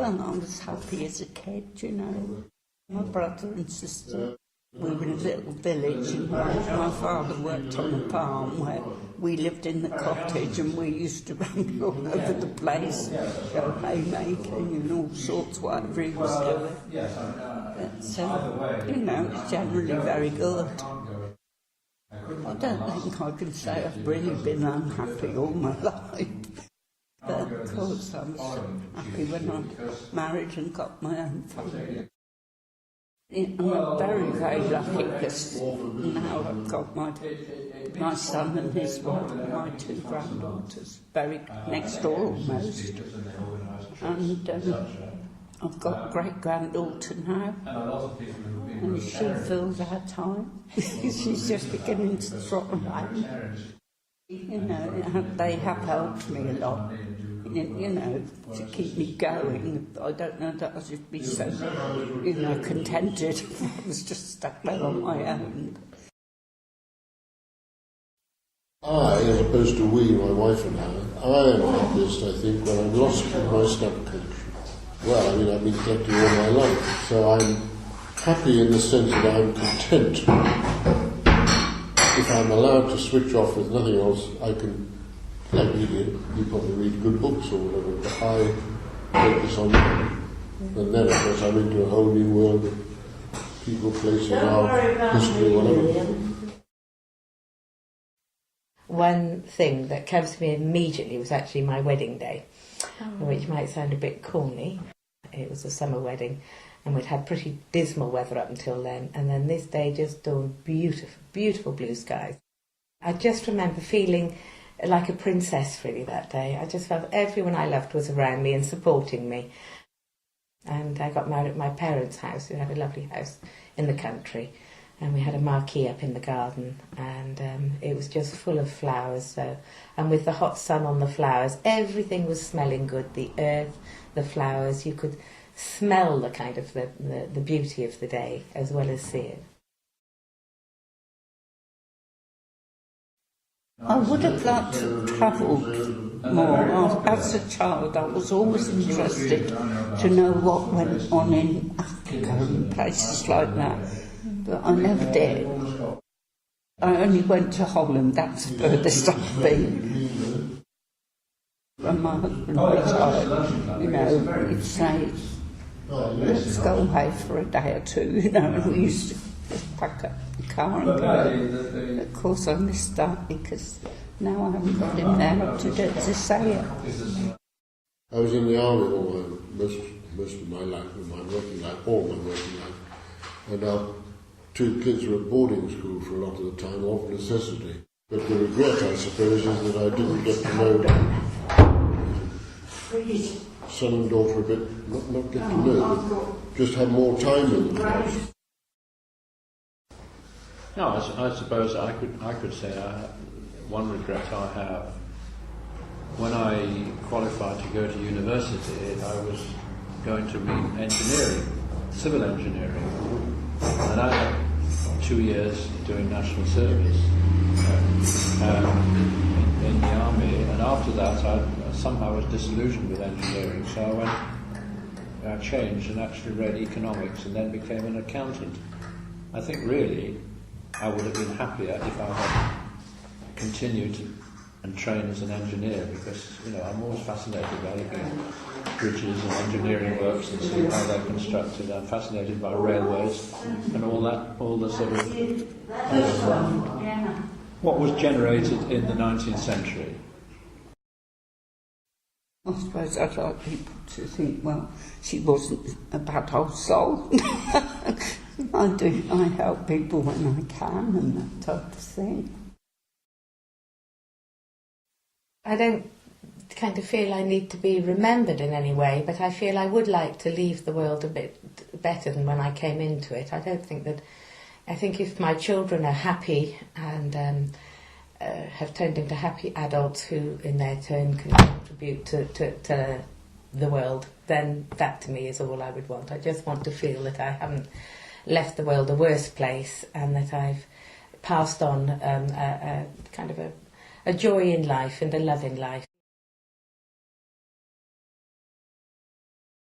Well, I was happy as a kid, you know. My brother and sister, we were in a little village, and my father worked on a farm where we lived in the cottage, and we used to run all over the place, go haymaking and all sorts, whatever he was doing. But, you know, it's generally very good. I don't think I can say I've really been unhappy all my life. But of course I was happy when I married and got my own family. I'm very, very lucky because now I've got my son and his wife, my two granddaughters, very next door almost. And I've got a great-granddaughter now, and she fills our time. She's just beginning to trot around. You know, they have helped me a lot, you know, to keep me going. I don't know that I should be so, you know, contented if I was just stuck there on my own. I, as opposed to we, my wife and I am happiest, I think, when I'm lost in my stamp collection. Well, I mean, I've been collecting all my life, so I'm happy in the sense that I'm content. If I'm allowed to switch off with nothing else, I can, like you probably read good books or whatever, but I focus on that. And then, of course, I'm into a whole new world of people, places, art, history, whatever. One thing that comes to me immediately was actually my wedding day, which might sound a bit corny. It was a summer wedding, and we'd had pretty dismal weather up until then, and then this day just dawned beautiful, beautiful blue skies. I just remember feeling like a princess really that day. I just felt everyone I loved was around me and supporting me. And I got married at my parents' house, who had a lovely house in the country, and we had a marquee up in the garden, and it was just full of flowers. So, and with the hot sun on the flowers, everything was smelling good. The earth, the flowers, you could smell the kind of the beauty of the day as well as see it. I would have liked to have travelled more. As a child, I was always interested to know what went on in Africa and places like that, but I never did. I only went to Holland, that's the furthest I've been. When my husband retired, you know, he'd say, let's go away for a day or two, you know, and we used to just pack up the car and go. Of course I missed that because now I haven't got him there to say it. I was in the army most of my life, my working life, all my working life, and our two kids were at boarding school for a lot of the time, of necessity. But the regret, I suppose, is that I didn't get to know son and daughter a bit, not get to know, but just have more time with them. No, I suppose I could say one regret I have. When I qualified to go to university, I was going to read engineering, civil engineering, and I had 2 years doing national service in the army, and after that I somehow was disillusioned with engineering, so I changed and actually read economics and then became an accountant. I think really I would have been happier if I had continued and trained as an engineer, because, you know, I'm always fascinated by looking at bridges and engineering works and seeing how they're constructed. I'm fascinated by railways and all the sort of what was generated in the 19th century. I suppose I'd like people to think, well, she wasn't a bad old soul. I help people when I can and that type of thing. I don't kind of feel I need to be remembered in any way, but I feel I would like to leave the world a bit better than when I came into it. I think if my children are happy and have turned into happy adults who in their turn can contribute to the world, then that to me is all I would want. I just want to feel that I haven't left the world a worse place, and that I've passed on a kind of a joy in life and a love in life.